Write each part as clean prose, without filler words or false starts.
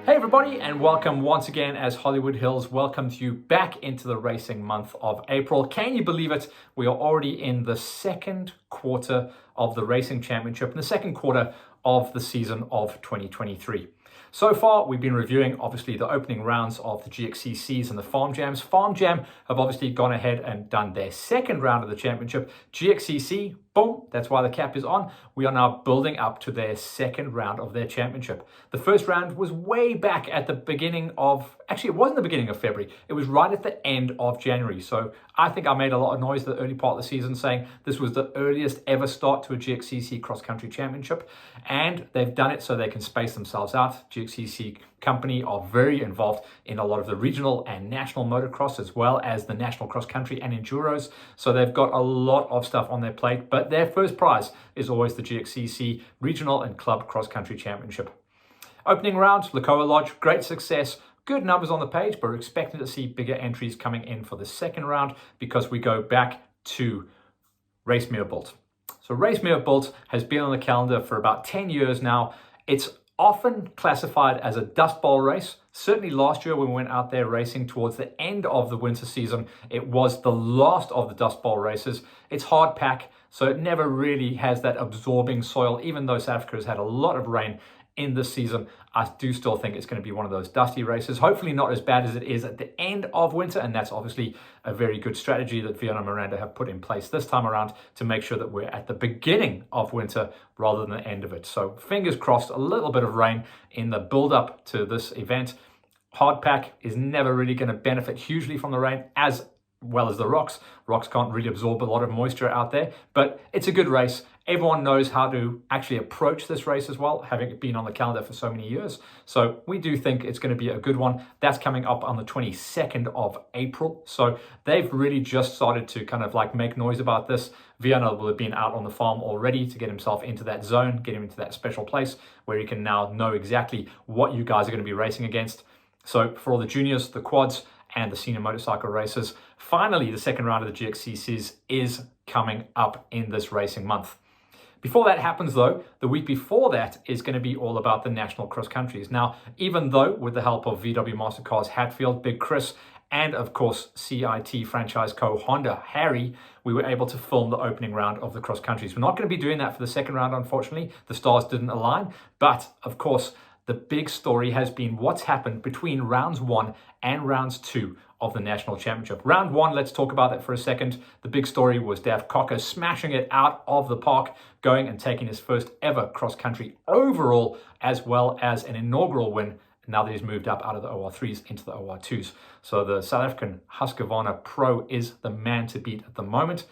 Hey everybody, and welcome once again as Hollywood Hills welcomes you back into the racing month of April. Can you believe it? We are already in the second quarter of the racing championship and the second quarter of the season of 2023. So far, we've been reviewing, obviously, the opening rounds of the Gxccs and the Farm Jams. Farm Jam have obviously gone ahead and done their second round of the championship. Gxcc, boom, that's why the cap is on. We are now building up to their second round of their championship. The first round was way back at the beginning of, actually, it wasn't the beginning of February. It was right at the end of January. So I think I made a lot of noise the early part of the season saying this was the earliest ever start to a Gxcc cross-country championship. And they've done it so they can space themselves out. Gxcc company are very involved in a lot of the regional and national motocross as well as the national cross country and enduros. So they've got a lot of stuff on their plate, but their first prize is always the Gxcc regional and club cross country championship. Opening round, Lakoa Lodge, great success. Good numbers on the page, but we're expecting to see bigger entries coming in for the second round because we go back to Racemere Bult. So Racemere Bult has been on the calendar for about 10 years now. It's often classified as a dust bowl race. Certainly last year when we went out there racing towards the end of the winter season, it was the last of the dust bowl races. It's hard pack, so it never really has that absorbing soil, even though South Africa has had a lot of rain in this season. I do still think it's going to be one of those dusty races. Hopefully not as bad as it is at the end of winter, and that's obviously a very good strategy that Fiona Miranda have put in place this time around to make sure that we're at the beginning of winter rather than the end of it. So fingers crossed, a little bit of rain in the build-up to this event. Hard pack is never really going to benefit hugely from the rain as well as the rocks. Rocks can't really absorb a lot of moisture out there, but it's a good race. Everyone knows how to actually approach this race as well, having been on the calendar for so many years. So we do think it's going to be a good one. That's coming up on the 22nd of April. So they've really just started to kind of like make noise about this. Viana will have been out on the farm already to get himself into that zone, get him into that special place where he can now know exactly what you guys are going to be racing against. So for all the juniors, the quads, and the senior motorcycle races, finally the second round of the Gxccs is coming up in this racing month. Before that happens though, the week before that is going to be all about the national cross countries. Now, even though with the help of VW Mastercars Hatfield, Big Chris, and of course CIT franchise co-Honda Harry, we were able to film the opening round of the cross countries. We're not going to be doing that for the second round, unfortunately. The stars didn't align, but of course, the big story has been what's happened between rounds 1 and rounds 2 of the national championship. Round 1, let's talk about that for a second. The big story was Dav Cocker smashing it out of the park, going and taking his first ever cross-country overall, as well as an inaugural win, now that he's moved up out of the OR3s into the OR2s. So the South African Husqvarna Pro is the man to beat at the moment.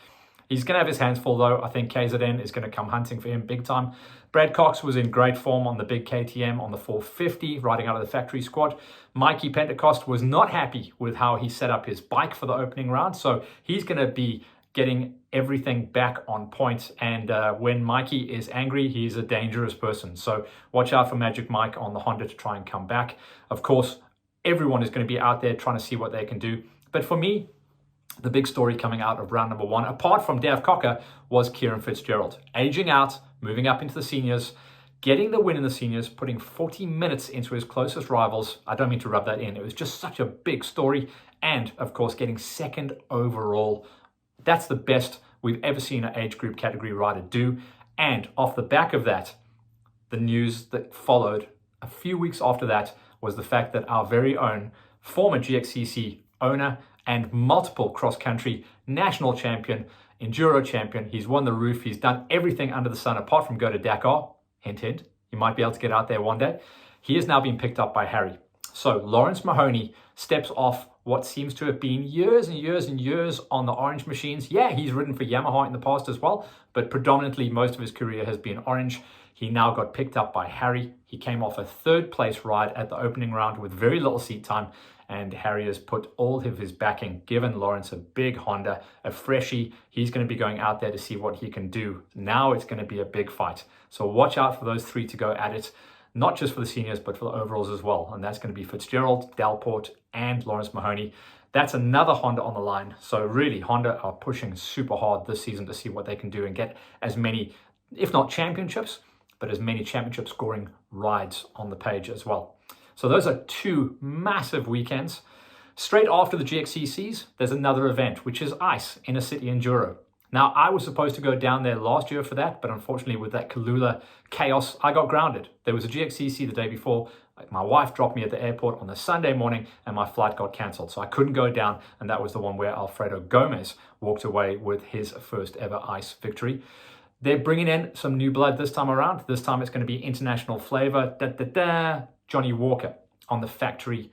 He's going to have his hands full, though. I think KZN is going to come hunting for him big time. Brad Cox was in great form on the big KTM on the 450, riding out of the factory squad. Mikey Pentecost was not happy with how he set up his bike for the opening round, so he's going to be getting everything back on point. And when Mikey is angry, he's a dangerous person. So watch out for Magic Mike on the Honda to try and come back. Of course, everyone is going to be out there trying to see what they can do. But for me, the big story coming out of round number 1, apart from Dav Cocker, was Kieran Fitzgerald. Aging out, moving up into the seniors, getting the win in the seniors, putting 40 minutes into his closest rivals. I don't mean to rub that in. It was just such a big story. And, of course, getting second overall. That's the best we've ever seen an age group category rider do. And off the back of that, the news that followed a few weeks after that was the fact that our very own former Gxcc owner and multiple cross-country national champion, enduro champion. He's won the roof. He's done everything under the sun apart from go to Dakar. Hint, hint. He might be able to get out there one day. He has now been picked up by Harry. So Lawrence Mahoney steps off what seems to have been years and years and years on the orange machines. Yeah, he's ridden for Yamaha in the past as well, but predominantly most of his career has been orange. He now got picked up by Harry. He came off a third place ride at the opening round with very little seat time, and Harry has put all of his backing, given Lawrence a big Honda, a freshie. He's going to be going out there to see what he can do. Now it's going to be a big fight. So watch out for those three to go at it, not just for the seniors, but for the overalls as well. And that's going to be Fitzgerald, Dalport, and Lawrence Mahoney. That's another Honda on the line. So really, Honda are pushing super hard this season to see what they can do and get as many, if not championships, but as many championship scoring rides on the page as well. So those are two massive weekends. Straight after the Gxccs, there's another event, which is ICE, Inner City Enduro. Now, I was supposed to go down there last year for that, but unfortunately with that Kalula chaos, I got grounded. There was a Gxcc the day before. My wife dropped me at the airport on the Sunday morning and my flight got cancelled. So I couldn't go down, and that was the one where Alfredo Gomez walked away with his first ever ICE victory. They're bringing in some new blood this time around. This time it's going to be international flavor. Johnny Walker on the factory.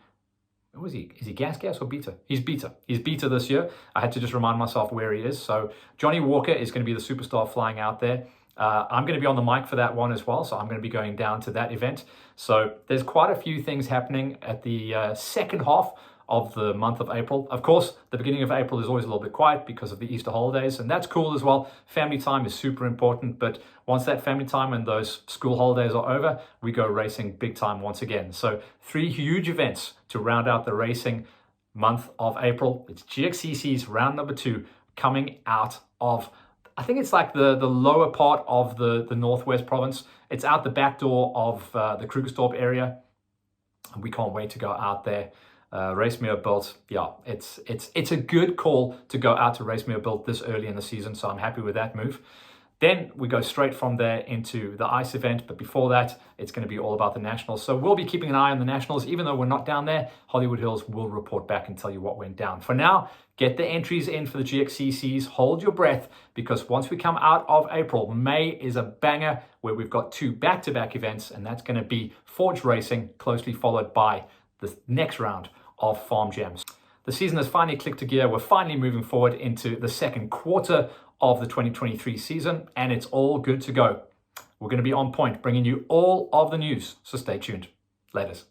Who is he? Is he gas or beta? He's beta. He's beta this year. I had to just remind myself where he is. So Johnny Walker is going to be the superstar flying out there. I'm going to be on the mic for that one as well. So I'm going to be going down to that event. So there's quite a few things happening at the second half of the month of April. Of course, the beginning of April is always a little bit quiet because of the Easter holidays, and that's cool as well. Family time is super important, but once that family time and those school holidays are over, we go racing big time once again. So 3 huge events to round out the racing month of April. It's Gxcc's round number 2 coming out of, I think it's like the lower part of the Northwest province. It's out the back door of the Krugersdorp area. And we can't wait to go out there. Racemere built, yeah, it's a good call to go out to Racemere built this early in the season, so I'm happy with that move. Then we go straight from there into the ICE event, but before that, it's going to be all about the Nationals. So we'll be keeping an eye on the Nationals. Even though we're not down there, Hollywood Hills will report back and tell you what went down. For now, get the entries in for the Gxccs. Hold your breath, because once we come out of April, May is a banger where we've got 2 back-to-back events, and that's going to be Forge Racing, closely followed by the next round of Farm Jams. The season has finally clicked to gear. We're finally moving forward into the second quarter of the 2023 season, and it's all good to go. We're going to be on point, bringing you all of the news, so stay tuned. Laters.